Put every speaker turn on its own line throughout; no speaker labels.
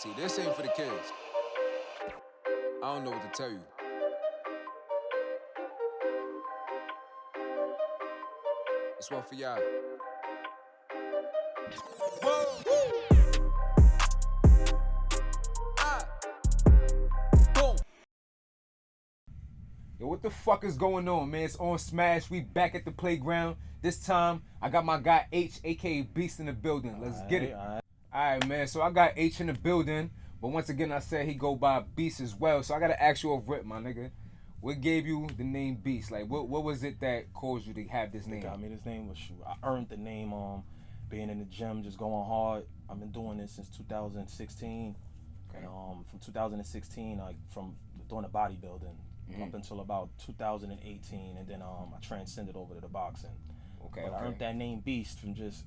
See, this ain't for the kids. I don't know what to tell you. This one for y'all. Boom.
Yo, what the fuck is going on, man? It's Onsmash. We back at the playground. This time, I got my guy H, aka Beast, in the building. Let's get it. All right, man. So I got H in the building, but once again, I said he go by Beast as well. So I gotta ask you off rip, my nigga. What gave you the name Beast? Like, what was it that caused you to have this name?
Got me this name was shoot. I earned the name being in the gym, just going hard. I've been doing this since 2016.
Okay.
And from 2016, like from doing the bodybuilding up until about 2018, and then I transcended over to the boxing.
Okay.
But I earned that name Beast from just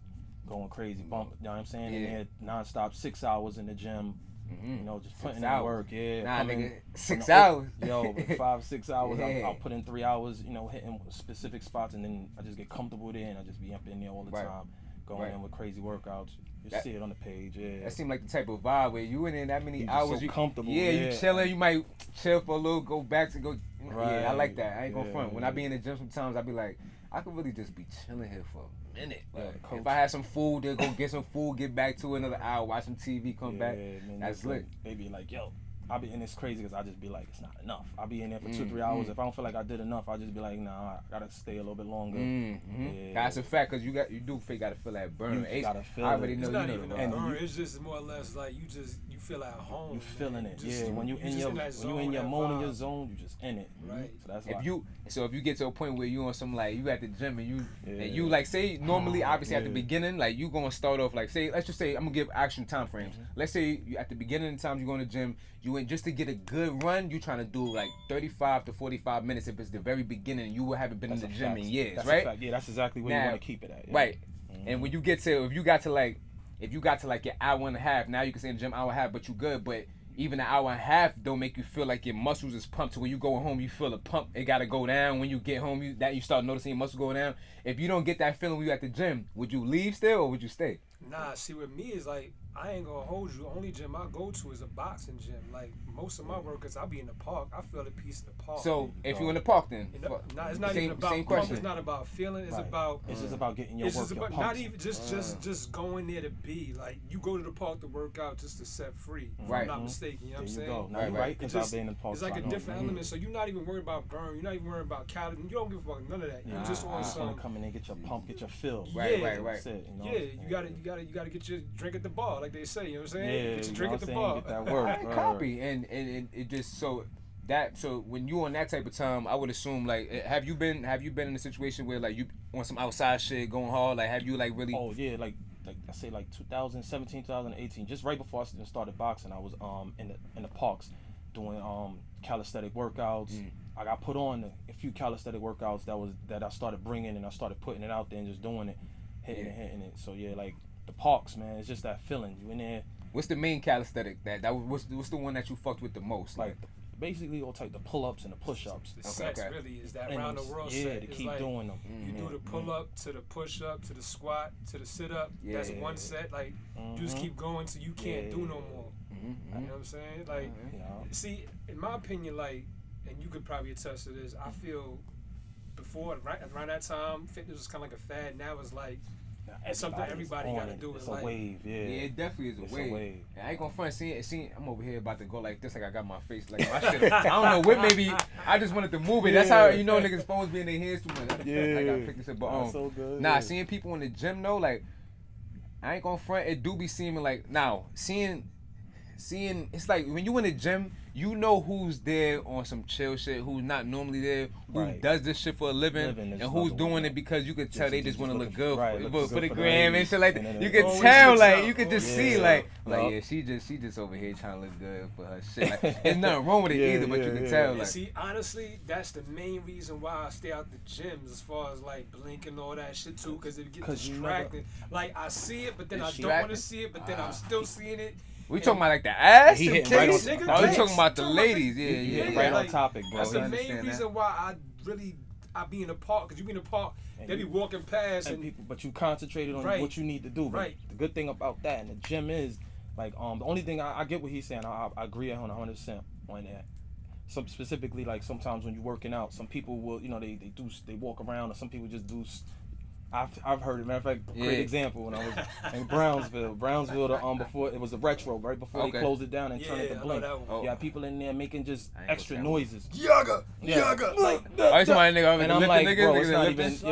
going crazy, you know what I'm saying?
Yeah.
And then nonstop 6 hours in the gym. You know, just putting
6
in
hours.
work, yeah.
Nah, nigga, 6 hours.
Yo, 5-6 hours.
Yeah.
I'll put in 3 hours, you know, hitting specific spots, and then I just get comfortable there, and I just be up in there all the time, going in with crazy workouts. You see it on the page, yeah.
That seemed like the type of vibe where you in there that many
You
hours.
just so comfortable.
Yeah, you chilling. You might chill for a little, go back to go.
Right.
Yeah, I like that. I ain't gonna front. When I
yeah.
be in the gym, sometimes I be like, I could really just be chilling here for a minute. Like,
coach.
if I had some food, then go get some food, get back to another hour, watch some TV, come back.
Man,
That's lit.
They be like, yo, and it's crazy because I just be like, it's not enough. I'll be in there for 2-3 hours. If I don't feel like I did enough, I just be like, nah, I gotta stay a little bit longer. Yeah.
That's a fact, cause you gotta feel that burn.
You gotta feel
I already
it.
know
It's
you
not
know
even
the
a
vibe.
burn. It's just more or less like you feel at home.
You feeling it,
just-
yeah. When you in
just
your
that
when you in
zone,
your
that
mode in your
vibe.
zone, you just in it.
Right.
So that's
If you get to a point where you on some like you at the gym and you
Yeah.
like say normally obviously at the
Yeah.
beginning like you gonna start off like say let's just say I'm gonna give action time frames. Let's say you at the beginning of the time you go to the gym, you in just to get a good run, you trying to do like 35 to 45 minutes if it's the very beginning and you haven't been in the gym in years,
that's
right?
A fact. Yeah, that's exactly where
Now-
you want to keep it at. Yeah.
Right. And when you get to if you got to like your hour and a half, now you can stay in the gym hour and a half, but you good, but even an hour and a half don't make you feel like your muscles is pumped. So when you go home, you feel a pump. It gotta go down. When you get home, you start noticing your muscles go down. If you don't get that feeling when you at the gym, would you leave still or would you stay?
Nah, see, with me is like I ain't gonna hold you. Only gym I go to is a boxing gym. Like most of my workouts, I'll be in the park. I feel the peace in the park.
So if you in the park, then
Nah, it's not
same,
even about
same
pump.
question.
It's not about feeling. It's
Right.
about.
It's just about getting your
It's
work.
just
your
about not
pumps.
even just going there to be like you go to the park to work out just to set free. If
Right.
I'm not mistaken. You know what I'm
There you
saying?
go. Now
Right,
you're
right.
right, because
It
I've
just-
been in the park.
It's like a
so I know.
different element. So you're not even worried about burn. You're not even worried about calories. You don't give a fuck none of that. You're just
You
on
just want
some.
to come in and get your pump, get your fill.
Right,
Yeah.
right, right.
That's it, you know?
Yeah, you gotta get your drink at the bar, like they say. You know what I'm saying?
Yeah,
Get your
you
drink
know
at the
what I'm saying?
bar.
Get that work.
I copy and it just so when you on that type of time, I would assume like have you been in a situation where like you on some outside shit going hard? Like have you like really?
Oh yeah, like I say like 2017, 2018, just right before I started boxing, I was in the parks doing calisthenic workouts. I got put on a few calisthenic workouts that I started bringing and I started putting it out there and just doing it, hitting it. So yeah, like the parks, man, it's just that feeling. You in there.
What's the main calisthenic what's the one that you fucked with the most?
Like basically all type the pull-ups and the push-ups.
The sets
okay.
really is that
And
round the
it's-
world
yeah,
set.
to
It's
keep
like
doing them.
you do the pull up to the push up to the squat to the sit up. That's one set. Like you just keep going till you can't do no more. You know what I'm saying? Like see, in my opinion, like, and you could probably attest to this. I feel before around that time, fitness was kind of like a fad. Now it's like it's something everybody
on
got to
it.
do.
It's
It's
a
like
wave, yeah.
Yeah, it definitely is
It's
a
a
wave.
wave.
And I ain't gonna front. See, I'm over here about to go like this, like I got my face like my shit. I don't know what. Maybe I just wanted to move it. That's how you know niggas phones be in their hands too much. I gotta pick this up. But
That's so good.
nah,
yeah.
seeing people in the gym though, like I ain't gonna front. It do be seeming like now seeing. It's like when you in the gym, you know who's there on some chill shit, who's not normally there, who
Right.
does this shit for a living,
Living is
and who's
another
doing
one.
it because you could tell they just want to look
looking-
good
right,
for,
looking
for
good
the
for the
gram and
ladies.
shit like
And
that.
then
You
it
could
always
tell,
looks
like
out,
you could just
always
see,
looks
like
out.
yeah, she just over here trying to look good for her shit. Like, there's nothing wrong with it either, but you can tell,
And
like
see, honestly, that's the main reason why I stay out the gyms as far as like blinking all that shit too, because it gets
'Cause you
distracting. Like I see it, but then I don't
Distracting?
want to see it, but then I'm still seeing it.
we talking about like the ass
He
and
hitting right on
titties?
top.
No, we
Nigga,
talking about the
talking about
ladies.
the-
Yeah, yeah,
Yeah,
right
right
on
on topic, bro.
That's the
I
main
understand that.
reason why I be in the park, because you be in the park,
And
they be
you-
walking past
and
and
people, but you concentrated on
Right.
what you need to do. But
Right.
the good thing about that in the gym is Like the only thing I get what he's saying. I agree on 100% on that. Some specifically like sometimes when you're working out, some people will they walk around, or some people just do. I've heard it. Matter of fact, great example when I was in Brownsville, before it was a retro, right before they closed it down and turned it to Blink. You got people in there making just extra noises.
Yaga.
Like, and
I'm like,
niggas,
bro, it's not
lifting?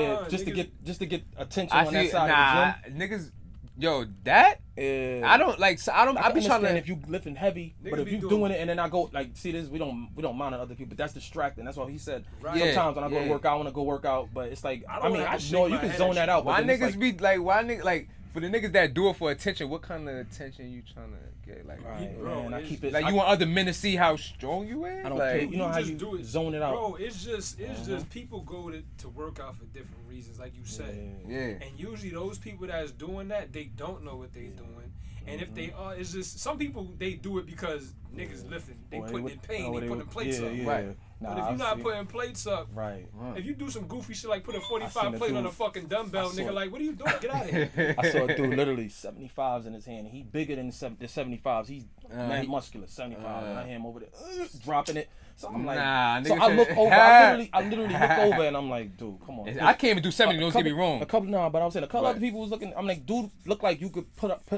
even just to get attention on that side of the gym.
Niggas, yo, that I don't like. So I be trying to.
If you lifting heavy, but if you doing it and then I go like, see this, we don't mind other people. But that's distracting. That's what he said.
Right.
Sometimes when I go to work out, I want to go work out, but it's like I know you can zone that out.
Why
but
niggas be like? Why niggas like? For the niggas that do it for attention, what kind of attention you trying to get? Like,
bro, man, I keep it.
Like, you want other men to see how strong you is?
I don't
like,
care. You know how you do it, zone it out.
Bro, it's just people go to work out for different reasons, like you said.
Yeah.
And usually those people that's doing that, they don't know what they doing. And if they are, it's just some people they do it because niggas lifting, they putting in pain, they putting plates up.
Right.
But if you're not putting plates up, if you do some goofy shit like put a 45 plate on a fucking dumbbell, nigga, like, what are you doing? Get out of here.
I saw a dude literally 75s in his hand. He bigger than the 75s. He's mad muscular, 75. And I hear him over there dropping it. So I'm like, so I look over. I literally look over and I'm like, dude, come on.
I can't even do 70. Don't get me wrong.
But I was saying a couple other people was looking. I'm like, dude, look like you could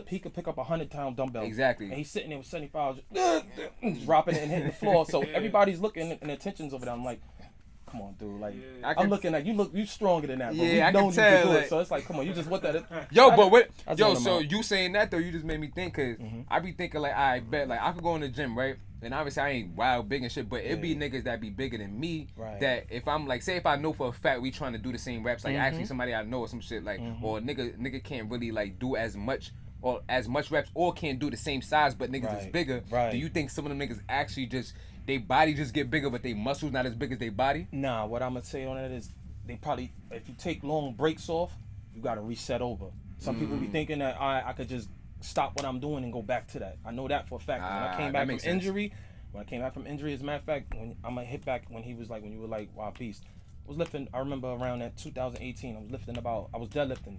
he could pick up 100-pound dumbbell.
Exactly.
And he's sitting there with 75, dropping it and hitting the floor. So everybody's looking and attention's over there. I'm like, come on, dude. Like, I'm looking like you stronger than that. Bro.
Yeah, I can tell.
Like, so it's like, come on, you just want that.
So you saying that though, you just made me think, cause I be thinking like, I bet like I could go in the gym, right? And obviously I ain't wild big and shit, but it be niggas that be bigger than me.
Right.
That if I'm like, say if I know for a fact we trying to do the same reps, like actually somebody I know or some shit, like, or nigga can't really like do as much reps or can't do the same size, but niggas is bigger.
Right.
Do you think some of them niggas actually just they body just get bigger, but they muscles not as big as they body?
Nah, what I'm gonna say on that is they probably, if you take long breaks off, you gotta reset over. Some people be thinking that I could just stop what I'm doing and go back to that. I know that for a fact. When I came back from injury, as a matter of fact, when I'm gonna hit back when you were like Wild Beast, I was lifting. I remember around that 2018, I was deadlifting.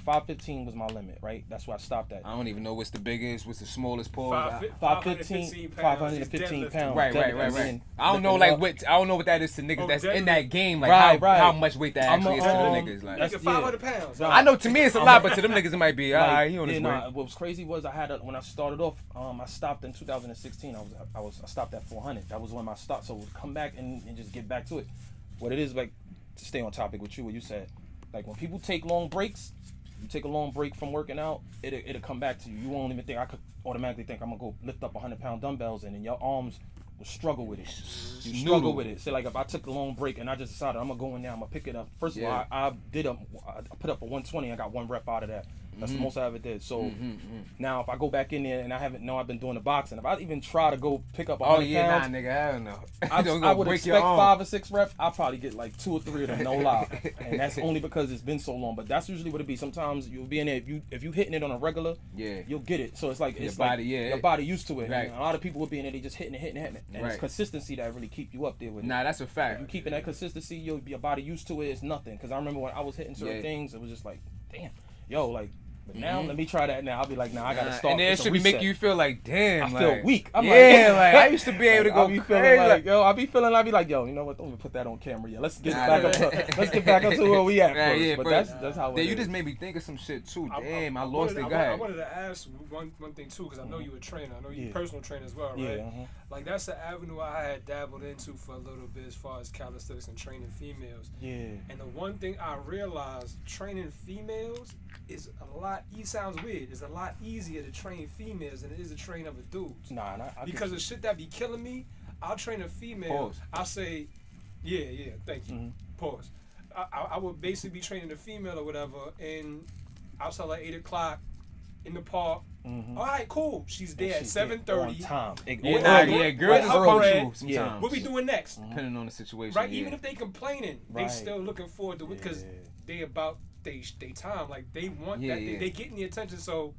515 was my limit, right? That's where I stopped at.
I don't even know what's the biggest, what's the smallest pause.
515 pounds.
Right. I don't know I don't know what that is to niggas that's in that game. Like how much weight that actually is to the niggas. Like
that's 500 pounds.
I know to me it's a lot, but to them niggas it might be alright. He on his way.
What was crazy was when I started off, I stopped in 2016. I stopped at 400. That was when my start. So come back and just get back to it. What it is, like, to stay on topic with you, what you said, like when people take long breaks, you take a long break from working out, it'll come back to you. You won't even think, I could automatically think I'm gonna go lift up 100-pound dumbbells and your arms will struggle with it. You struggle with it. So like if I took a long break and I just decided I'm gonna go in there, I'm gonna pick it up. First of all, I put up a 120, I got one rep out of that. That's the most I ever did. So now if I go back in there and I've been doing the boxing, if I even try to go pick up 100 pounds,
nigga, I don't know.
I would expect 5 or 6 reps. I'll probably get like 2 or 3 of them, no lie. And that's only because it's been so long. But that's usually what it be. Sometimes you'll be in there, if you hitting it on a regular, you'll get it. So it's like your body used to it. Right. And a lot of people will be in there, they just hitting it. And it's consistency that really keep you up there with it.
Nah, that's a fact.
If you keeping that consistency, your body used to it. It's nothing. Because I remember when I was hitting certain things, it was just like, damn, But now, let me try that now. I'll be like, I gotta start.
And then it should be make you feel like, damn.
I feel weak. I'm
I used to be able to go crazy.
I'll be like, you know what? Don't even put that on camera yet. Let's get back up to where we at first.
Yeah,
but that's how it is.
You just made me think of some shit too. Damn, I lost it. Go ahead.
I wanted to ask one thing too, because I know you a trainer. I know you a personal trainer as well, right?
Yeah.
Like that's the avenue I had dabbled into for a little bit as far as calisthenics and training females.
Yeah.
And the one thing I realized, training females is a lot. It sounds weird. It's a lot easier to train females than it is to train other dudes. Because the shit that be killing me, I'll train a female.
Pause.
I'll say, yeah, thank you. Pause. I would basically be training a female or whatever, and I'll tell her 8 o'clock in the park. All right, cool. She's there at 7:30.
Time.
Girls are punctual sometimes.
What we doing next?
Depending on the situation.
Right, even if they complaining, they still looking forward to it because they about they time. Like they want that. They getting the attention, so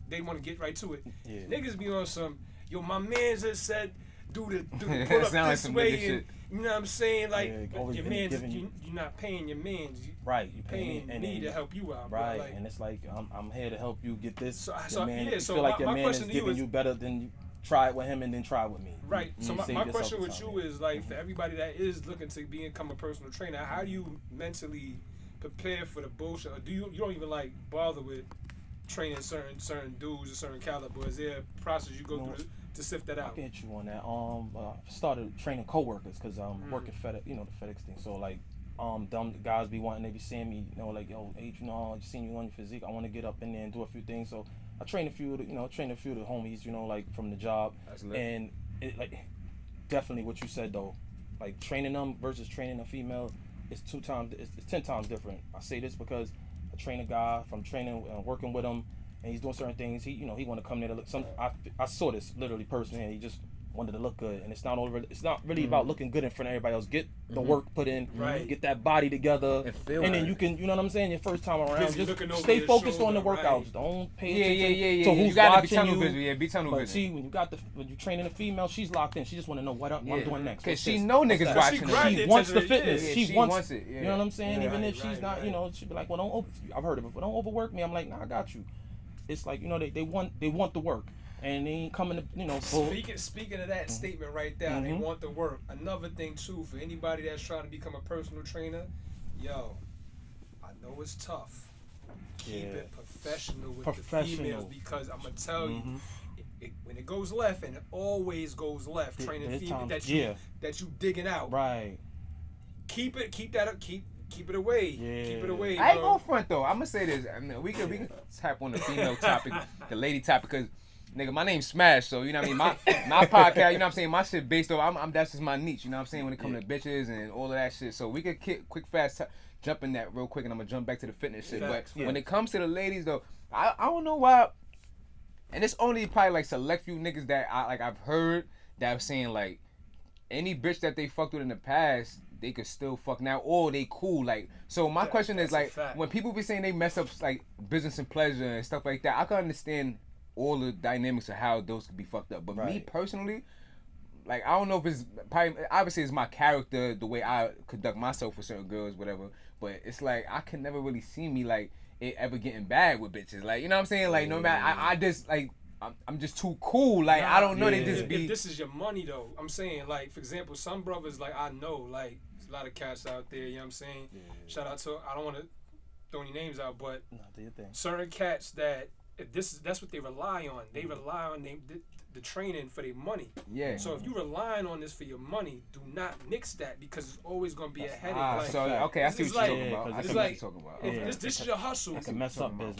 they want to get right to it. Niggas be on some. Yo, my man just said do the pull up
Sound like
this
some
way,
nigga
and
shit.
you know what I'm saying? Like your man,
you,
you're not paying your man.
Right, you
paying me to help you out.
Right,
bro. Like,
and it's like I'm here to help you get this.
So
your man,
yeah,
you
so
feel like
my
your man is
question to you
giving
is-
you better than you try it with him and then try it with me.
Right. So my
save
question
yourself
with
some
you
time.
is like for everybody that is looking to become a personal trainer, how do you mentally prepare for the bullshit? Or do you don't even like bother with training certain dudes or certain caliber? Is there a process you go through to sift that
I
out?
can hit you on that. I started training coworkers because work at FedEx, the FedEx thing. So like, them guys be wanting, they be seeing me, like, yo, H, I just seen you on your physique. I want to get up in there and do a few things. So I train a few of the homies, like from the job.
That's lit.
And it like definitely what you said though, like training them versus training a female, it's 10 times different. I say this because I train a guy from training and working with him, and he's doing certain things. He want to come there to look. I saw this literally personally, and he just wanted to look good, and it's not really about looking good in front of everybody else. Get the work put in,
Right.
get that body together, and then you can, you know what I'm saying. Your first time around,
Busy
just
looking over
stay
your
focused on the
shoulder,
workouts.
right.
Don't pay
Yeah,
attention to
You
who's
gotta be
watching
tunnel
you.
vision. Yeah, be tunnel
But
vision.
see, when you're training a female, she's locked in. She just want to know what I'm doing next.
Cause
What's
she
this?
know
What's
niggas
that?
watching
She
her.
grind
She
it
wants
to
the
the-
fitness.
yeah,
she
she
wants
wants it, yeah.
You know what I'm saying?
Yeah.
Even if she's
Right,
not,
right.
she'd be like, well, I've heard of it, but don't overwork me. I'm like, nah, I got you. It's like, they want the work, and they ain't coming to, full.
Speaking of that statement right there, they want the work. Another thing too, for anybody that's trying to become a personal trainer, yo, I know it's tough. Keep it professional with the females, because I'm gonna tell you, when it goes left, and it always goes left, training females that you digging out.
Right.
Keep that up. Keep it away.
Yeah.
Keep it away.
I ain't
bro.
going front though. I'm gonna say this. I mean, we can tap on the female topic, the lady topic, because nigga, my name's Smash, so you know what I mean. My podcast, you know what I'm saying. My shit based on I'm that's just my niche, you know what I'm saying. When it comes to bitches and all of that shit, so we could quick fast jump in that real quick, and I'm gonna jump back to the fitness shit.
Facts,
But when it comes to the ladies though, I don't know why, and it's only probably like select few niggas that I've heard that are saying like any bitch that they fucked with in the past, they could still fuck now, or they cool. Like, so my question is like, when people be saying they mess up like business and pleasure and stuff like that, I can understand all the dynamics of how those could be fucked up. But me personally, like, I don't know if it's probably, obviously it's my character, the way I conduct myself with certain girls, whatever. But it's like I can never really see me like it ever getting bad with bitches. Like, you know what I'm saying? Like, no matter, I just like. I'm just too cool. Like, I don't know. They just be.
If this is your money though, I'm saying, like, for example, some brothers, like, I know, like, there's a lot of cats out there. You know what I'm saying? Yeah. Shout out to, I don't want to throw any names out, but
do your thing.
Certain cats that that's what they rely on. They rely on the training for their money.
Yeah.
So if you relying on this for your money, do not nix that, because it's always gonna be a headache.
Like, so okay, I see what you're talking about. I see what you're talking about.
If this is your hustle.
That can mess up business.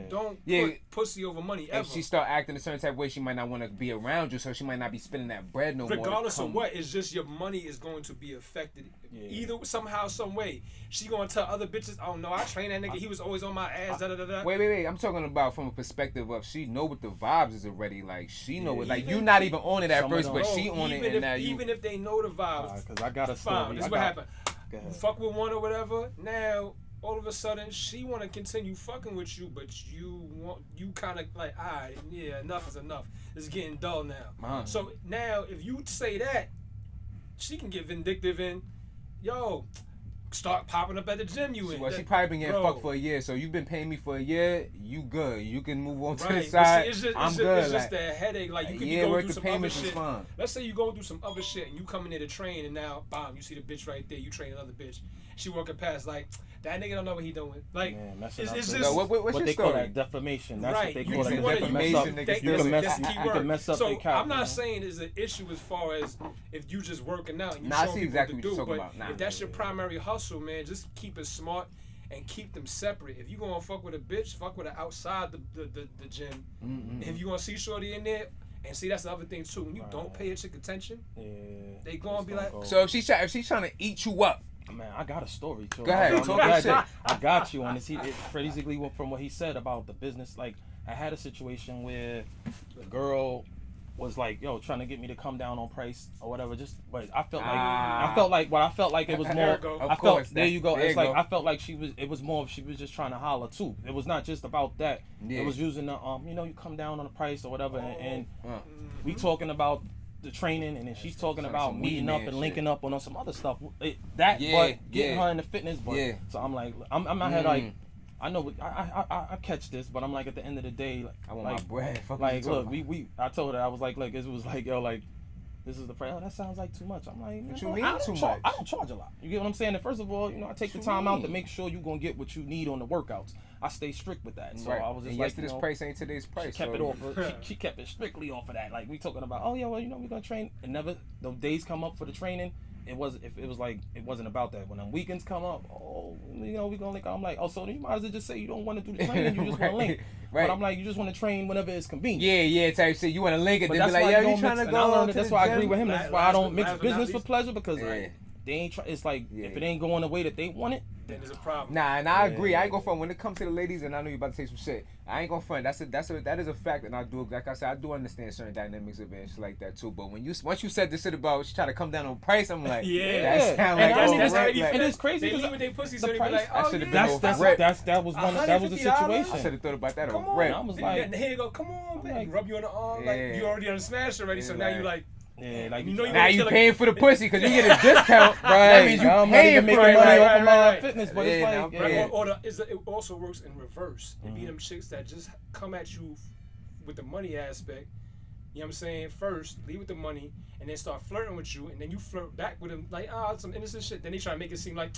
Don't put pussy over money ever.
If she start acting a certain type of way, she might not want to be around you, so she might not be spending that bread no more.
Regardless of what, it's just your money is going to be affected either somehow, some way. She gonna tell other bitches, oh no, I trained that nigga, he was always on my ass.
Wait. I'm talking about from a perspective of she know what the vibes is already. Like, she know it. Like, you not even on it at first, but she on it, and now you.
Even if they know the vibes,
because I got a story.
This is what happened. You fuck with one or whatever. Now all of a sudden she want to continue fucking with you, but you kind of like, alright, yeah, enough is enough. It's getting dull now. So now if you say that, she can get vindictive and start popping up at the gym you in.
Well, she probably been getting fucked for a year, so you've been paying me for a year. You good? You can move on to the side. I'm good.
It's just that headache. Like, you could be going through some other shit.
Fine.
Let's say you going through some other shit and you come in there to train, and now, bam, you see the bitch right there. You train another bitch. She walking past like, that nigga don't know what he doing. Like,
it's
just
what's
they
your
call
story?
that defamation. That's
right.
what they call that.
Defamation.
You can mess up their couch.
I'm not saying it's an issue as far as if you just working out and you
I
show
see
people
exactly
what to
what
do.
you're
But
talking about.
if that's your primary hustle, man, just keep it smart and keep them separate. If you gonna fuck with a bitch, fuck with her outside the gym. If you gonna see shorty in there. And see, that's the other thing too. When you don't pay a chick attention, they gonna be like.
So if she's trying to eat you up,
man, I got a story too.
Go ahead, talk that shit.
I got you on this. It basically went from what he said about the business. Like, I had a situation where the girl was like, yo, trying to get me to come down on price or whatever. But I felt like it was more. There you go. It's like I felt like it was more. She was just trying to holler too. It was not just about that. Yeah. It was using the you come down on the price or whatever, and we talking about the training, and then she's talking
Some
about
weed
meeting
man
up and
shit.
linking up on some other stuff. But getting her in the fitness. But so I'm like, I'm not here like. I know I catch this, but I'm like, at the end of the day, like,
I want my bread.
Like, look, I told her, I was like, it was like, yo, like, this is the price. Oh, that sounds like too much. I'm like,
what you mean too
much?
much?
I don't charge a lot. You get what I'm saying? And first of all, I take the time out to make sure you're gonna get what you need on the workouts. I stay strict with that. So I was just like,
yesterday's price ain't today's price.
She kept it off. She kept it strictly off of that. Like, we talking about, oh yeah, well, we're gonna train. And never the days come up for the training. It wasn't about that. When the weekends come up, we gonna link. I'm like, so you might as well just say you don't want to do the training, you just want to link. But I'm like, you just want to train whenever it's convenient.
Yeah, type shit. You want to link it, then be like, yo, you trying to go?
I learned that's why I agree
gym?
with him. That's why I don't mix business for pleasure, because
Yeah.
they ain't. It's like, if it ain't going the way that they want it,
then there's a problem.
Nah, and I agree. I ain't gonna front. When it comes to the ladies, and I know you about to say some shit, I ain't gonna front. That is a fact, and I do. Like I said, I do understand certain dynamics of it and shit like that too. But once you said this shit about she try to come down on price, I'm like, that sound like
and it's crazy.
They leave with their pussy, so
the
they be like,
price-
oh
should've
yeah.
been
that was the situation.
I should have thought about that.
Come
Right.
on,
I was like,
here you go. Come on, man.
like,
Rub you on the arm, like
Yeah.
you already on the smash already. So now you like.
Yeah, like,
You know you
Now
wanna
you
kill
paying for the pussy because you get a discount.
right?
That means you
I'm not
paying
even
for
making
it.
money off
Right,
of my
right.
fitness, but
Yeah,
it's
now
like,
I'm paying.
It also works in reverse. It be them chicks that just come at you with the money aspect. You know what I'm saying? First, leave with the money, and then start flirting with you, and then you flirt back with them like, some innocent shit. Then they try to make it seem like,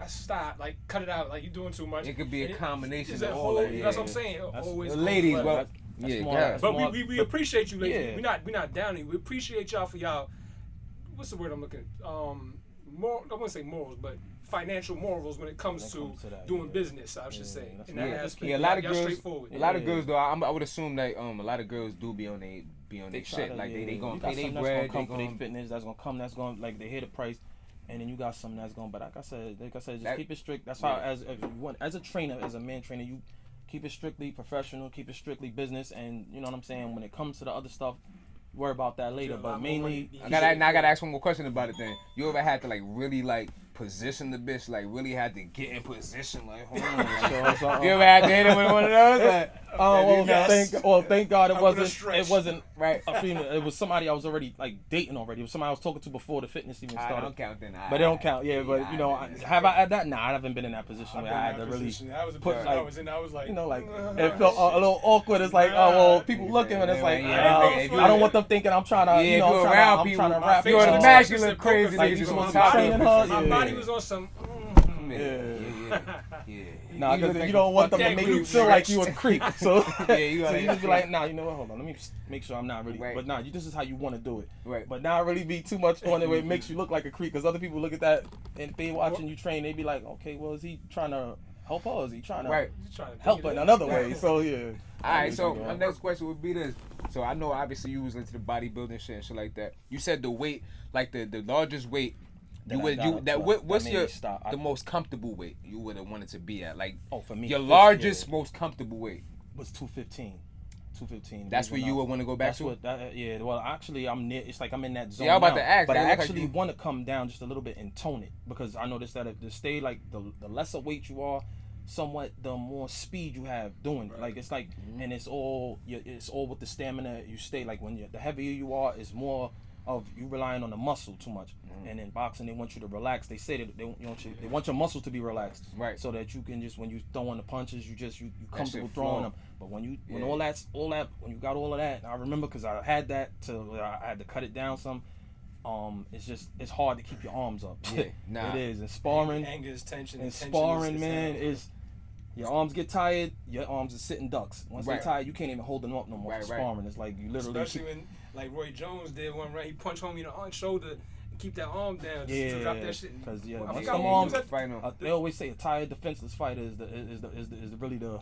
stop, like cut it out, like you're doing too much.
It could be a combination
it's
of
a
all
whole,
that.
That's what I'm saying. Always
Ladies,
goes
well,
left.
yeah,
But we appreciate you, ladies.
Yeah.
We're not downing. We appreciate y'all for y'all. What's the word I'm looking at? More. I wouldn't say morals, but financial morals when it comes to doing business. I should say. In that aspect.
Yeah, a lot of
y'all
girls.
straightforward.
A lot of girls though. I would assume that a lot of girls do be on their shit. Like they gonna pay their bread.
That's gonna come for their fitness. That's gonna come. That's gonna, like, they hear the price. And then you got something that's going, but like I said, just keep it strict. That's how, as a trainer, as a man trainer, you keep it strictly professional, keep it strictly business, and you know what I'm saying. When it comes to the other stuff, worry about that later. But mainly,
I gotta ask one more question about it. Then you ever had to like really like position the bitch, like really had to get in position, like hold on. You ever had to hit him with one of those? Like,
thank God it wasn't
right.
a female. It was somebody I was already like dating already. It was somebody I was talking to before the fitness even started.
I don't count then.
But they don't count. Yeah, but you know, have I had that? Nah, I haven't been in that position where I had to really put like,
I was like,
you know, like it felt a little awkward. It's like, oh well, people looking, and it's like, I don't want them thinking I'm trying to, you know, I'm trying to rap.
You're the masculine crazy.
Like,
Niggas
you
on
supposed to
top
train
of
her.
my body was on some.
Yeah.
Nah, because you don't want them to make you feel like you a creep. So you
gotta
just be like, nah, you know what? Hold on, let me make sure I'm not really.
Right.
But nah, this is how you want to do it.
Right.
But not really be too much on it where it makes you look like a creep. Because other people look at that and if they watching you train, they be like, okay, well, is he trying to help her? Or is he trying to help her in another way? So yeah.
All right. So my next question would be this. So I know obviously you was into the bodybuilding shit and shit like that. You said the weight, like the largest weight. What's the most comfortable weight you would have wanted to be at? Like,
for me,
your largest, most comfortable weight
was 215. 215.
That's where you would want to go back to?
Well, actually, I'm near. It's like I'm in that zone.
Yeah, I'm about to ask.
But I actually want to come down just a little bit and tone it, because I noticed that if to stay like the lesser weight you are, somewhat the more speed you have doing it. Like it's like, and it's all with the stamina. You stay like the heavier you are, is more of you relying on the muscle too much. And in boxing, they want you to relax. They say that they want your muscles to be relaxed,
right? So that
you can just, when you throwing the punches, you comfortable throwing them. But when you when you got all of that, I remember because I had that I had to cut it down some. It's hard to keep your arms up.
Yeah, nah.
It is. And sparring,
anger is tension.
And sparring, man, is your arms get tired. Your arms are sitting ducks. Once they're tired, you can't even hold them up no more. Sparring, it's like you literally.
Especially when, like Roy Jones did one, right? He punched homie in the shoulder and keep that arm down. Just to drop that shit.
Because
once
them arms, they always say a tired defenseless fighter is really the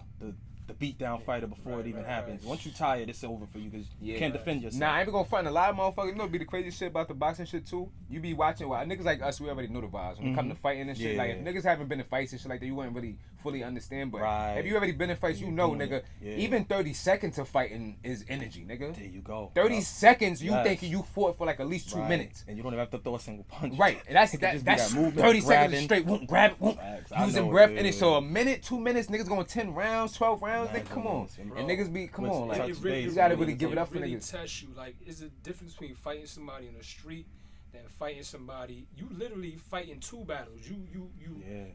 beat down fighter before it even happens. Once you tired, it's over for you because you can't defend yourself.
Nah, I ain't gonna front. A lot of motherfuckers, you know, be the crazy shit about the boxing shit too. You be watching, niggas like us, we already know the vibes when it come to fighting and shit. Like if niggas haven't been in fights and shit like that, you wouldn't really fully understand. But if you already been in fights, you know, nigga. Even 30 seconds of fighting is energy, nigga.
There you go.
30 seconds, you thinking you fought for like at least 2 minutes,
and you don't even have to throw a single punch.
Right, and that's that movement, 30 seconds straight, grab it, using breath in it. So a minute, 2 minutes, niggas going 10 rounds, 12 rounds. rounds. Nigga, come on.
Bro,
and niggas be, come on, like,
really,
you gotta really give it up for
really
niggas.
test you. Like, is a difference between fighting somebody on the street than fighting somebody. You literally fighting two battles. You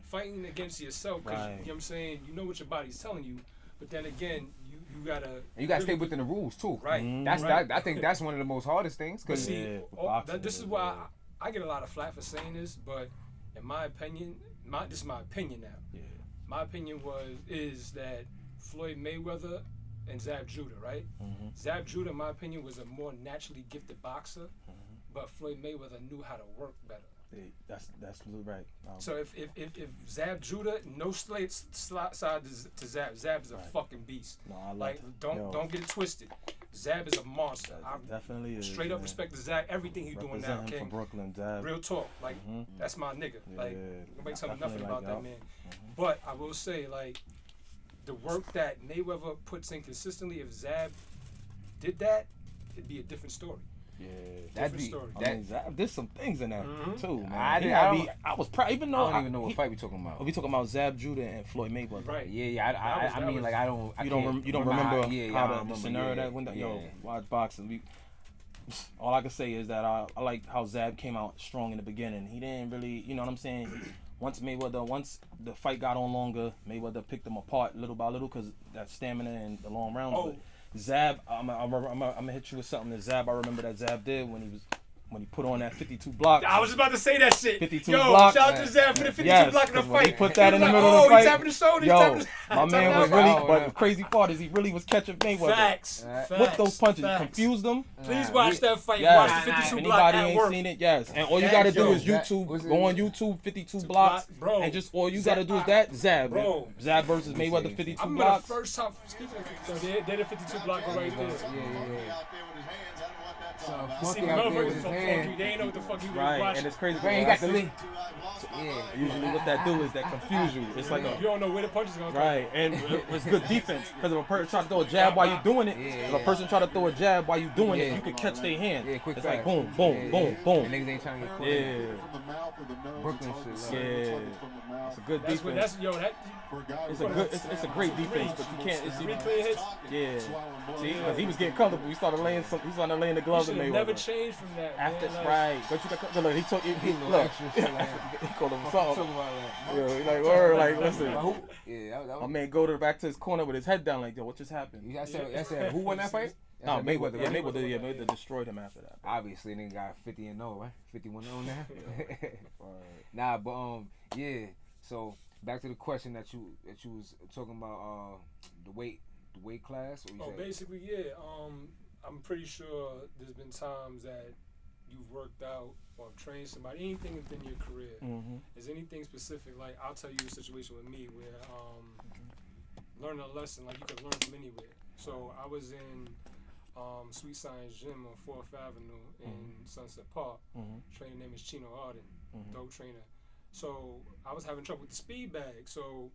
fighting against yourself because you know what I'm saying. You know what your body's telling you, but then again, you gotta. And
you gotta stay within the rules too.
Right.
That's I think that's one of the most hardest things. Cause
see, this is why I get a lot of flack for saying this, but in my opinion, this is my opinion now. Yeah. My opinion is that Floyd Mayweather and Zab Judah, right? Mm-hmm. Zab Judah, in my opinion, was a more naturally gifted boxer, but Floyd Mayweather knew how to work better.
That's absolutely right.
So if Zab Judah, no side to Zab. Zab is a fucking beast.
No, I
like don't get it twisted. Zab is a monster. I
definitely is.
Straight up respect to Zab. Everything he's doing now, King.
From Brooklyn, Zab.
Real talk. Like that's my nigga. Like nobody tell me nothing about that man. But I will say, like, the work that Mayweather puts in consistently, if Zab did that, it'd be a different story.
Yeah,
different story.
There's some things in that too, man.
I
was proud, even though
I don't even know what fight we talking about.
We talking about Zab Judah and Floyd Mayweather.
Right.
Yeah. I mean, like, I don't.
You don't remember how the scenario that went down. Yo, watch boxing. All I can say is that I like how Zab came out strong in the beginning. He didn't really, you know what I'm saying. Once the fight got on longer, Mayweather picked him apart little by little because that stamina and the long rounds. But Zab, I'm gonna hit you with something that Zab. I remember that Zab did when he put on that 52 block.
I was just about to say that shit.
52
Yo,
block.
Shout out to Zab for the 52 block in the fight.
He put that in the middle of the fight.
He's tapping the shoulder.
Yo, my man was really. But the crazy part is he really was catching Mayweather.
Facts.
With those punches, he confused them.
Please watch that fight. Watch the 52 block at
ain't
work.
Seen it, yes. And all you gotta do is YouTube. Go on YouTube, 52 blocks,
bro.
and just all you gotta do is that Zab.
Bro.
Zab versus Mayweather, 52
I remember
blocks.
the first time speaking of 52, they the 52 block right there.
Yeah.
See, motherfuckers funky. They ain't know what the fuck he was watching.
And it's crazy.
Man, you got the link.
Usually what that do is that confuse you. It's like
you don't know where the punch is gonna come.
Right, and it's good defense because if a person try to throw a jab while you doing it, if a person try to throw a jab while you doing it, you can catch their hand.
Yeah, quick
it's
fast.
like boom, boom, boom, boom.
And niggas ain't trying to get caught.
Yeah.
Brooklyn shit.
Yeah. It's a good defense. It's a great defense, but you can't. It's
3 clear hits.
Yeah. See, because he was getting comfortable. He started laying the gloves in Mayweather.
Never changed from that.
After
man.
right, but you got look. He took he look. He called him something. Yeah, he like word like listen. My man go back to his corner with his head down like yo, what just happened?
I said who won that fight?
No, Mayweather. Yeah, Mayweather destroyed him after that.
Obviously, nigga got 50-0, right? 51-0 now. Nah, but yeah. So back to the question that you was talking about the weight class. Or
basically, yeah. I'm pretty sure there's been times that you've worked out or trained somebody, anything within your career. Is anything specific? Like I'll tell you a situation with me where learning a lesson like you could learn from anywhere. So I was in Sweet Science Gym on 4th Avenue in Sunset Park. Trainer name is Chino Arden, dope trainer. So I was having trouble with the speed bag. So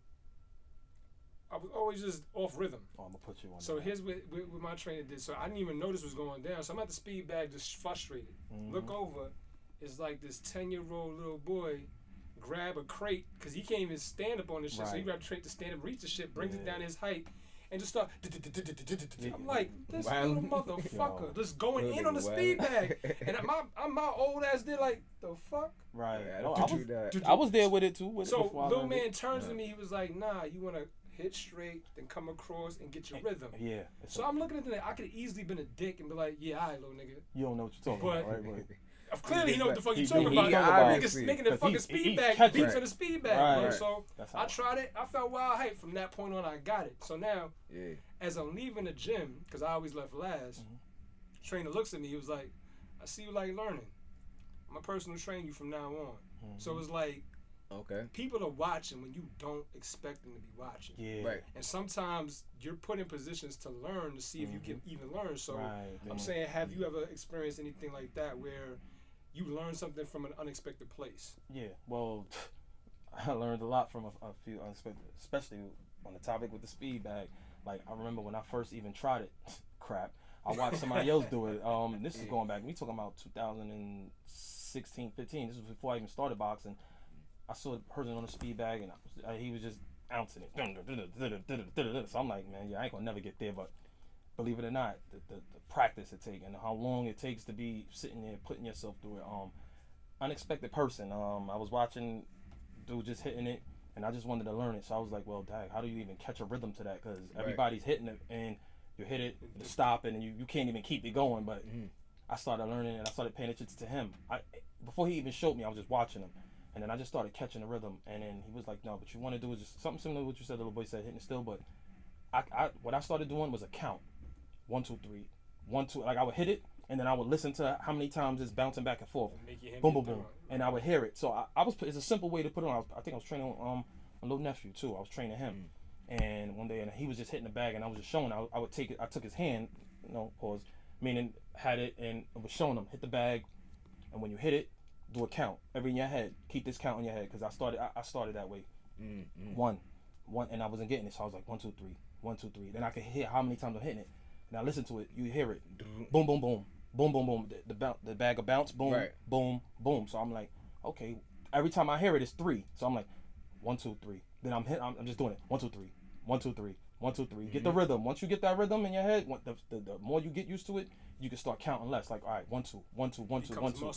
I was always just off rhythm.
Oh, I'm gonna put you on.
So here's what my trainer did. So I didn't even know this was going down. So I'm at the speed bag, just frustrated. Look over, it's like this 10-year-old little boy grab a crate because he can't even stand up on this shit. So he grabbed a crate to stand up, reach the shit, brings it down his height, and just start. I'm like, this little motherfucker just going in on the speed bag, and my old ass did like the fuck.
Right. I was there with it too.
So little man turns to me. He was like, nah, you wanna hit straight, then come across and get your rhythm.
Yeah.
So I'm looking at that. I could have easily been a dick and be like, yeah, all right, little nigga.
You don't know what you're talking about, right?
Clearly, he know what the fuck you talking about. Niggas making the fucking speed bag beats on the speed bag, bro. So I tried it. I felt wild hype. From that point on, I got it. So now, as I'm leaving the gym, because I always left last, trainer looks at me. He was like, I see you like learning. I'm a personal trainer you from now on. So it's like, people are watching when you don't expect them to be watching.
Yeah. Right.
And sometimes you're put in positions to learn to see if you can even learn. So I'm saying, have you ever experienced anything like that where you learned something from an unexpected place?
Yeah. Well, I learned a lot from a few unexpected, especially on the topic with the speed bag. Like I remember when I first even tried it. Crap. I watched somebody else do it. This is going back. We talking about 2016, 15. This was before I even started boxing. I saw the person on the speed bag, and he was just bouncing it. So I'm like, man, yeah, I ain't gonna never get there. But believe it or not, the practice it takes and how long it takes to be sitting there putting yourself through it. Unexpected person. I was watching dude just hitting it, and I just wanted to learn it. So I was like, well, dang, how do you even catch a rhythm to that? Because everybody's hitting it, and you hit it, you stop, and you can't even keep it going. But I started learning, and I started paying attention to him. Before he even showed me, I was just watching him. And then I just started catching the rhythm. And then he was like, no, but you want to do is just something similar to what you said, the little boy said, hitting it still. But what I started doing was a count. 1, 2, 3. 1, 2. Like I would hit it, and then I would listen to how many times it's bouncing back and forth. Boom, boom, boom. And I would hear it. So it's a simple way to put it on. I think I was training my little nephew too. I was training him. And one day, and he was just hitting the bag, and I was just showing. I would take it. I took his hand, pause, meaning had it, and I was showing him hit the bag, and when you hit it, do a count every in your head. Keep this count in your head because I started that way. One, and I wasn't getting it, so I was like 1, 2, 3, 1, 2, 3. Then I could hear how many times I'm hitting it. And I listen to it. You hear it. Boom, boom, boom, boom, boom, boom. The bag of bounce. Boom, boom, boom. So I'm like, okay. Every time I hear it, it's 3. So I'm like, 1, 2, 3. Then I'm just doing it. 1, 2, 3. 1, 2, 3. 1, 2, 3. Get the rhythm. Once you get that rhythm in your head, the more you get used to it, you can start counting less. Like, all right, 1, 2, 1, 2, 1, 2, 1, 2.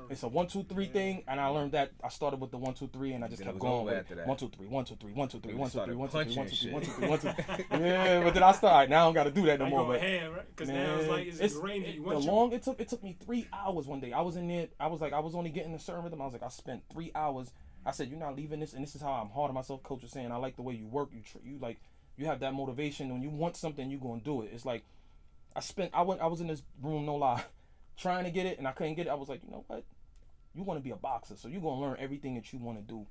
It's a 1, 2, 3 thing, and I learned that. I started with the 1, 2, 3, and I just kept going with it. 1, 2, 3, 1, 2, 3, 1, 2, 3, 1, 2, 3, 1, 2, 3, 1, 2, 3, 1, 2, 3, 1, 2, 3. Yeah, but then I started. Now I don't got to do that no more. But
because now it's like it's grainy.
It took me 3 hours one day. I was in there. I was only getting a certain rhythm. I was like, I spent 3 hours. I said, you're not leaving this, and this is how I'm hard on myself. Coach was saying, I like the way you work. You have that motivation. When you want something, you gonna do it. It's like I was in this room, no lie, trying to get it, and I couldn't get it. I was like, you know what? You want to be a boxer, so you're gonna learn everything that you want to do.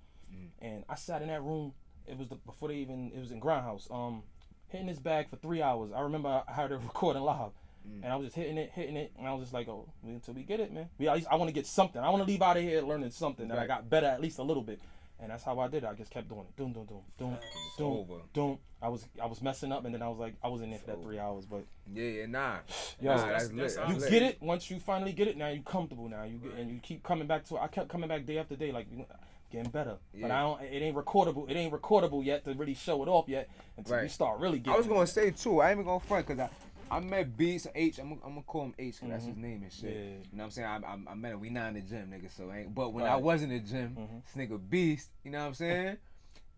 And I sat in that room. It was it was in Grindhouse. Hitting this bag for 3 hours. I remember I had it recording live, and I was just hitting it, and I was just like, oh, until we get it, man. At least I want to get something. I want to leave out of here learning something that I got better at least a little bit. And that's how I did it. I just kept doing it. Doom. I was messing up, and then I was like, I was in there for that 3 hours, but
nah.
That's
you get it once you finally get it. Now you comfortable. Now you get, and you keep coming back to it. I kept coming back day after day, like getting better. But it ain't recordable. It ain't recordable yet to really show it off yet until you start really getting.
I was gonna say too. I ain't even gonna front because I met Beats H. I'm gonna call him H because that's his name and shit.
Yeah.
You know what I'm saying? I met him. We not in the gym, nigga. So but when I was in the gym, this nigga Beast. You know what I'm saying?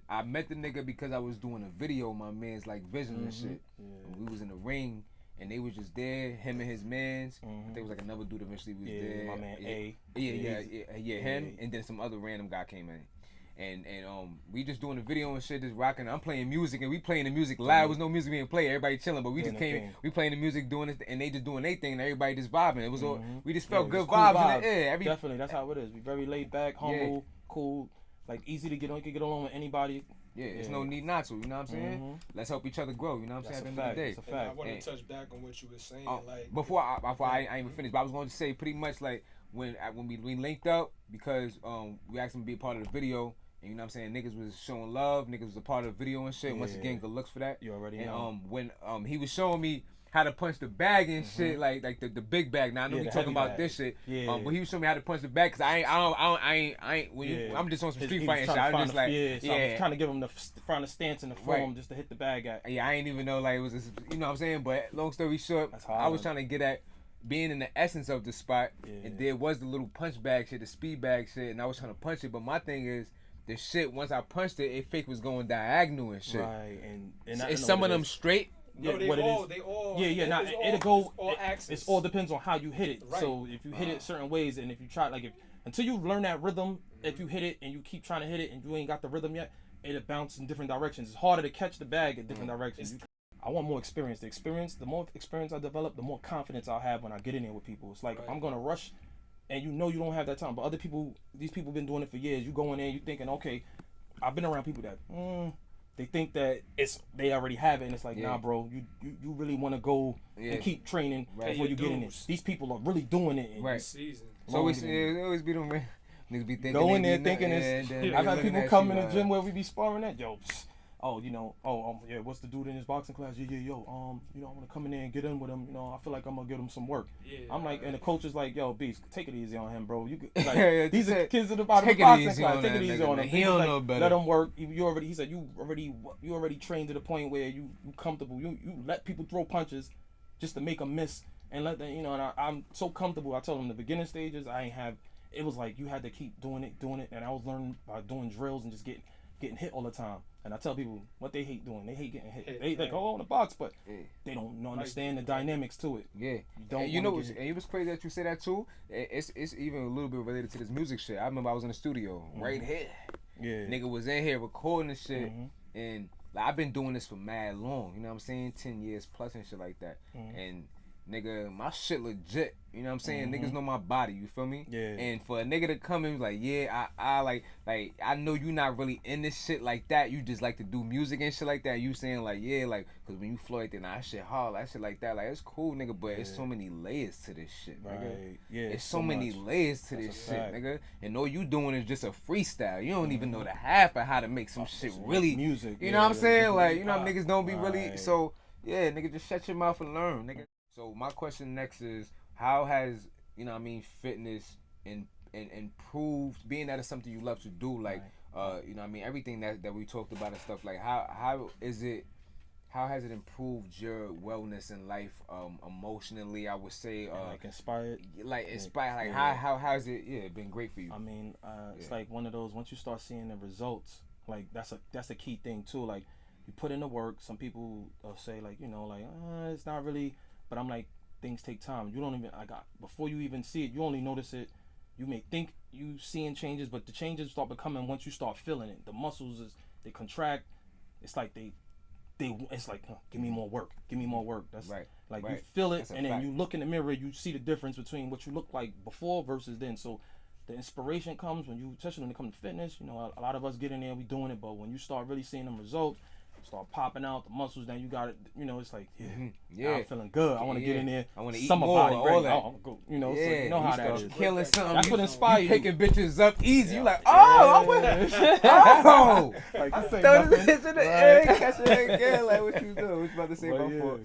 I met the nigga because I was doing a video. My man's like Vision and shit. And we was in the ring. And they was just there, him and his mans. I think it was like another dude eventually was there.
My man A.
Yeah, him. And then some other random guy came in. And we just doing the video and shit, just rocking. I'm playing music and we playing the music live. There was no music being played. Everybody chilling, but we just we playing the music, doing it, and they just doing their thing, and everybody just vibing. It was all, we just felt good
cool
vibes in the air.
Definitely, that's how it is. We very laid back, humble, cool, like easy to get on. You can get along with anybody.
Yeah, there's no need not to. You know what I'm saying? Let's help each other grow. You know what I'm saying? At the end of the day,
that's a fact.
I want to touch back on what you were saying. Like
before I even finished, but I was going to say pretty much like when we linked up because we asked him to be a part of the video. And you know what I'm saying? Niggas was showing love. Niggas was a part of the video and shit. Once again, good looks for that.
You already
and,
know.
When he was showing me how to punch the bag and shit, like the big bag. Now I know we talking about this shit. But he was showing me how to punch the bag because I'm just on some street fighting shit. I was just like,
so I was trying to give him find the stance and the form just to hit the bag at.
Yeah, I ain't even know like it was, you know what I'm saying? But long story short, I was trying to get at being in the essence of the spot, and there was the little punch bag shit, the speed bag shit, and I was trying to punch it. But my thing is, the shit, once I punched it, it fake was going diagonal and shit.
Right, and
it's some of them straight.
No,
Yeah,
they
what
all,
it is.
they all.
It'll go.
All axis.
It all depends on how you hit it.
Right.
So if you hit it certain ways, and if you try, until you learn that rhythm, if you hit it and you keep trying to hit it and you ain't got the rhythm yet, it'll bounce in different directions. It's harder to catch the bag in different directions. I want more experience. The more experience I develop, the more confidence I'll have when I get in there with people. It's like I'm gonna rush, and you don't have that time. But other people, these people been doing it for years. You go in there, you thinking, okay, I've been around people that they think that they already have it, and it's like, nah, bro, you really want to go and keep training before you get in it. These people are really doing it.
Season.
So it always be them niggas be thinking.
Go in there thinking it's. I've had people come in the gym where we be sparring at, yo. oh, yeah, what's the dude in his boxing class? Yeah, yo, I want to come in there and get in with him. I feel like I'm gonna give him some work.
Yeah,
I'm like, and the coach is like, yo, Beast, take it easy on him, bro. You like,
Yeah,
these are kids in the
take it
boxing
easy
class.
on
Take it
that
easy
nigga,
on
man.
him.
He don't know better.
Let him work. He said you already trained to the point where you comfortable. You let people throw punches just to make them miss and let them, and I'm so comfortable. I told him the beginning stages, it was like you had to keep doing it, and I was learning by doing drills and just getting hit all the time. And I tell people what they hate doing. They hate getting hit. They go on the box, but they don't understand the dynamics to it.
Yeah. It was crazy that you say that too. It's even a little bit related to this music shit. I remember I was in the studio right here.
Yeah.
Nigga was in here recording the shit, and like, I've been doing this for mad long. You know what I'm saying? 10 years plus and shit like that. And nigga, my shit legit. You know what I'm saying? Niggas know my body. You feel me?
Yeah.
And for a nigga to come in like, yeah, I like I know you not really in this shit like that. You just like to do music and shit like that. You saying like, yeah, like, cause when you flow like that, nah, that shit hard, that shit like that, like it's cool, nigga. But it's so many layers to this shit, nigga.
Right. Yeah.
It's so many layers to this shit, nigga. And all you doing is just a freestyle. You don't even know the half of how to make some shit really
music.
You know what I'm saying? Like, niggas don't be really. So yeah, nigga, just shut your mouth and learn, nigga. So my question next is, how has fitness improved, being that it's something you love to do, like everything that we talked about and stuff, like how has it improved your wellness in life, emotionally, I would say,
inspired,
how has it been great for you?
I mean, it's like one of those, once you start seeing the results, like that's a key thing too. Like, you put in the work. Some people say like, it's not really, but I'm like, things take time. You don't even, before you even see it, you only notice it. You may think you seeing changes, but the changes start becoming once you start feeling it. The muscles they contract. It's like it's like, give me more work. That's
right.
Like,
right.
You feel it,
That's
and then
fact.
you look in the mirror, you see the difference between what you look like before versus then. So the inspiration comes especially when it comes to fitness. A lot of us get in there, we doing it, but when you start really seeing them results, start popping out the muscles, then you got it. It's like, I'm feeling good. I want to get in there.
I want to eat
summer
more.
body,
All that.
I want to go. So you know how that is.
Killing something.
That's what inspires you.
Picking bitches up easy. You like, oh,
like,
I throw this bitch in the air, catch it again. Like, what you doing? What you about to say before?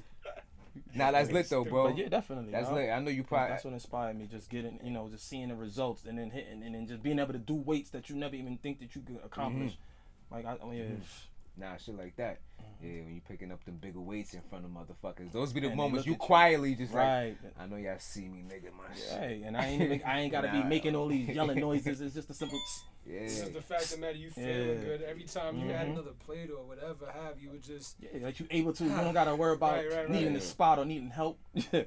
Nah, that's lit though, bro.
But yeah, definitely.
That's lit. I know you probably.
That's what inspired me. Just getting, just seeing the results and then hitting, and then just being able to do weights that you never even think that you could accomplish. Like,
Nah, shit like that. Yeah, when you picking up them bigger weights in front of motherfuckers, those be the
And
moments you
at you.
quietly just
Right.
like, I know y'all see me, nigga, my shit.
Hey, and I ain't gotta be making all these yelling noises. It's just a simple.
Yeah.
It's just the fact that matter you feeling good every time you add another plate or whatever you would just
Like you able to. You don't gotta worry about needing a spot or needing help.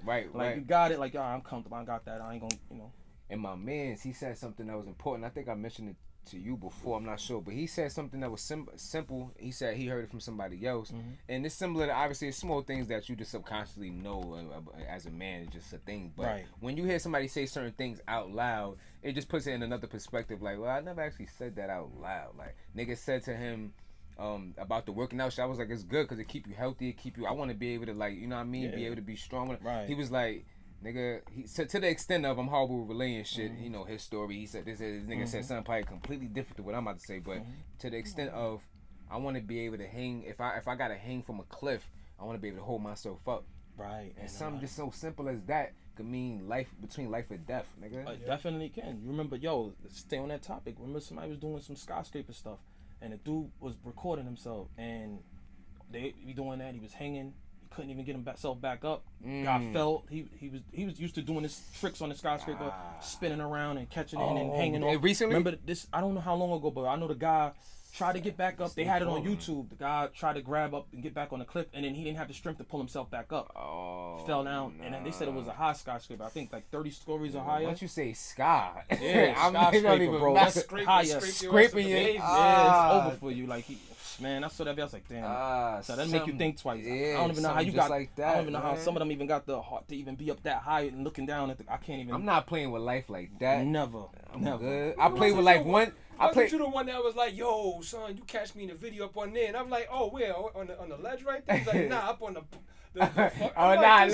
Right.
Like you got it. Like, I'm comfortable. I got that. I ain't gonna.
And my man's, he said something that was important. I think I mentioned it to you before, I'm not sure, but he said something that was simple. He said he heard it from somebody else, and it's similar to, obviously, it's small things that you just subconsciously know as a man. It's just a thing, but when you hear somebody say certain things out loud, it just puts it in another perspective. Like, well, I never actually said that out loud. Like, nigga said to him about the working out shit. I was like, it's good because it keep you healthy, I want to be able to, like, you know what I mean, be able to be strong. He was like, nigga, he said, to the extent of, I'm horrible with relaying shit, his story, he said this nigga said something probably completely different to what I'm about to say, but to the extent of, I want to be able to hang, if I gotta hang from a cliff, I want to be able to hold myself up.
Right.
And something just so simple as that could mean between life and death, nigga.
It definitely can. You remember, stay on that topic. Remember, somebody was doing some skyscraper stuff, and the dude was recording himself, and they be doing that. He was hanging. Couldn't even get himself back up. Guy fell. He was used to doing his tricks on the skyscraper, spinning around and catching it and hanging off.
Recently?
Remember this? I don't know how long ago, but I know the guy tried to get back up. They had it on YouTube. The guy tried to grab up and get back on the cliff, and then he didn't have the strength to pull himself back up. Fell down, and then they said it was a high skyscraper. I think like 30 stories or higher.
Once you say sky,
yeah, skyscraper, bro. That's
scraping your
yeah, it's over for you. Like man, I saw that. I was like, damn. So that make you think twice.
Yeah,
I don't even know how you got.
Like that,
I don't even know how some of them even got the heart to even be up that high and looking down at the. I can't even.
I'm not playing with life like that.
Never.
Good. I play with life one.
Wasn't you the one that was like, yo, son, you catch me in the video up on there? And I'm like, oh, where? On the ledge right there? He's like, nah, up on
Oh nah.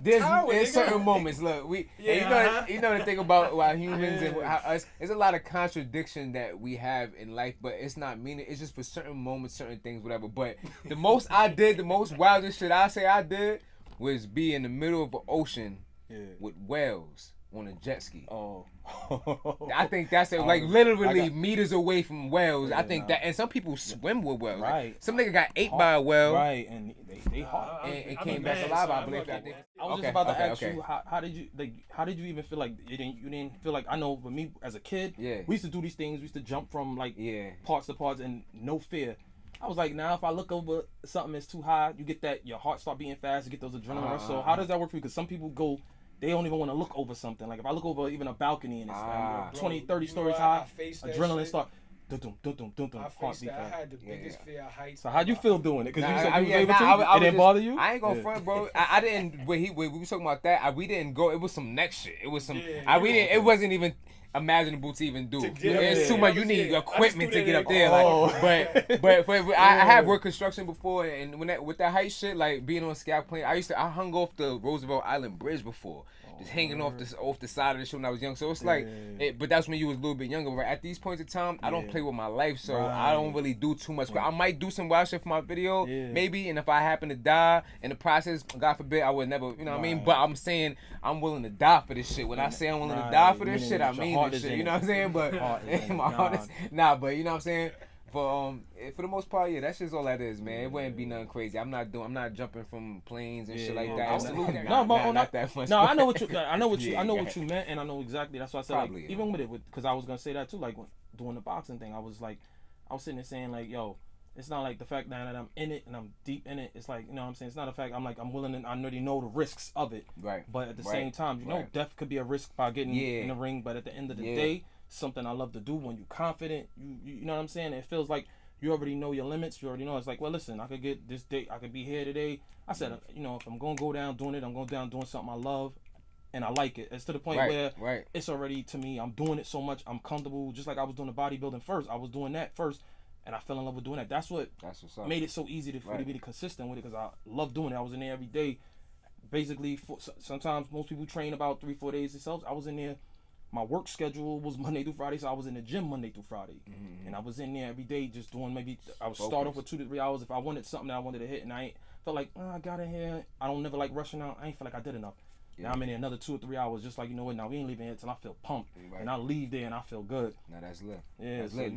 There's certain
nigga.
moments. Look, you know the thing about humans and how us. There's a lot of contradiction that we have in life, but it's not meaning. It's just for certain moments, certain things, whatever. But the most wildest shit I did was be in the middle of an ocean with whales on a jet ski.
Oh.
I think that's it. Like literally meters away from whales. I think that, and some people swim with whales.
Right.
Like, some nigga got ate by a whale.
Right, and they hot.
And came back alive, I believe.
I was just about to ask you, how did you even feel like you didn't feel like, I know for me as a kid, we used to do these things. We used to jump from like parts to parts and no fear. I was like, now if I look over something that's too high, you get that your heart start beating fast, you get those adrenaline rush. So how does that work for you? Because some people they don't even want to look over something. Like if I look over even a balcony and it's 20, 30 stories high, adrenaline start.
I had the biggest fear of heights.
So how'd you feel doing it? Because you said you was able to. It didn't bother you?
I ain't gonna front, bro. I didn't. When we were talking about that, we didn't go. It was some next shit. It was some. It wasn't even imaginable to even do. It's too much. You need equipment to get up there. Like, but I have worked construction before, and with that height shit, like being on a scaffold plane, I hung off the Roosevelt Island Bridge before. Just hanging off the side of the shit when I was young. So it's like, but that's when you was a little bit younger. Right at these points in time, I don't play with my life, so I don't really do too much. I might do some wild shit for my video, maybe. And if I happen to die in the process, God forbid, I would never, you know what I mean. But I'm saying I'm willing to die for this shit. When I say I'm willing to die for this shit, I mean this shit. You know what I'm saying? But my heart is but you know what I'm saying. For the most part, that's just all that is, man. It wouldn't be nothing crazy. I'm not jumping from planes and shit like that.
Absolutely.
Not that much.
No, I know what you meant, and I know exactly. That's why I said probably, like, even with it, because I was gonna say that too. Like doing the boxing thing, I was sitting there saying like, yo, it's not like the fact that I'm in it and I'm deep in it. It's like, you know what I'm saying? It's not a fact. I'm willing and I already know the risks of it. Right. But at the same time, you know, death could be a risk by getting in the ring. But at the end of the day, something I love to do when you're confident. You know what I'm saying? It feels like you already know your limits. You already know. It's like, well, listen, I could get this date. I could be here today. I said, you know, if I'm going to go down doing it, I'm going down doing something I love. And I like it. It's to the point where it's already, to me, I'm doing it so much. I'm comfortable. Just like I was doing the bodybuilding first. I was doing that first. And I fell in love with doing that. That's what's made it so easy for me to be consistent with it, because I love doing it. I was in there every day. Basically, sometimes most people train about 3-4 days themselves. I was in there. My work schedule was Monday through Friday, so I was in the gym Monday through Friday. And I was in there every day just doing I would start off with 2 to 3 hours. If I wanted something that I wanted to hit and I felt like, I got in here. I don't never like rushing out. I ain't feel like I did enough. Now I'm in there another 2 or 3 hours, just like, you know what, now we ain't leaving here till I feel pumped. And I leave there and I feel good.
Nah, that's lit.
Yeah,
that's lit.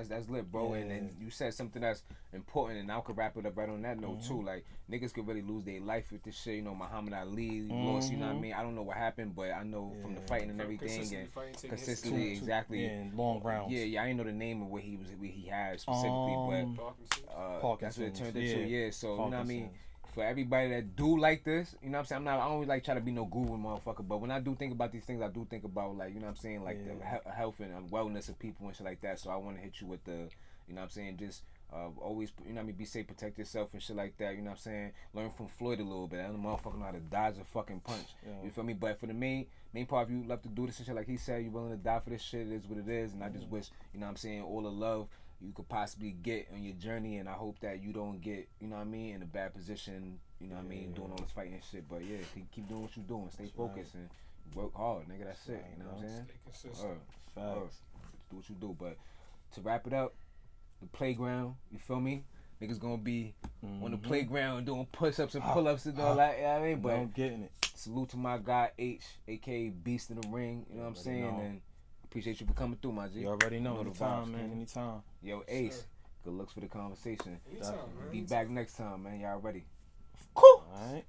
That's lit, bro. Yeah. And you said something that's important, and I could wrap it up right on that note too. Like, niggas could really lose their life with this shit. You know, Muhammad Ali lost, you know what I mean? I don't know what happened, but I know from the fighting and everything, and consistently, exactly.
And long rounds.
Yeah, I didn't know the name of what he had specifically, but that's what it turned into. Yeah, so, you know what I mean? For everybody that do like this, you know what I'm saying? I don't really like try to be no guru motherfucker, but when I do think about these things, I do think about, like, you know what I'm saying, like the health and wellness of people and shit like that. So I want to hit you with the, you know what I'm saying, just always, you know what I mean, be safe, protect yourself and shit like that, you know what I'm saying? Learn from Floyd a little bit. I don't know motherfucker know how to dodge a fucking punch. You feel me? But for the main part of you love to do this and shit, like he said, you're willing to die for this shit, it is what it is. And I just wish, you know what I'm saying, all the love you could possibly get on your journey, and I hope that you don't get, you know what I mean, in a bad position, you know what I mean, doing all this fighting and shit. But yeah, keep doing what you're doing, stay focused and work hard, nigga. That's it. You know what I'm saying?
Stay consistent.
Do what you do. But to wrap it up, the playground, you feel me? Niggas gonna be on the playground doing push-ups and pull-ups and all that. You know what I mean? But
I'm getting it.
Salute to my guy H, aka Beast in the Ring. You know what I'm saying? And appreciate you for coming through, my G.
You already know. Anytime, man. Anytime.
Yo, Ace, good looks for the conversation.
Anytime, man.
Be back next time, man. Y'all ready?
Cool. All right.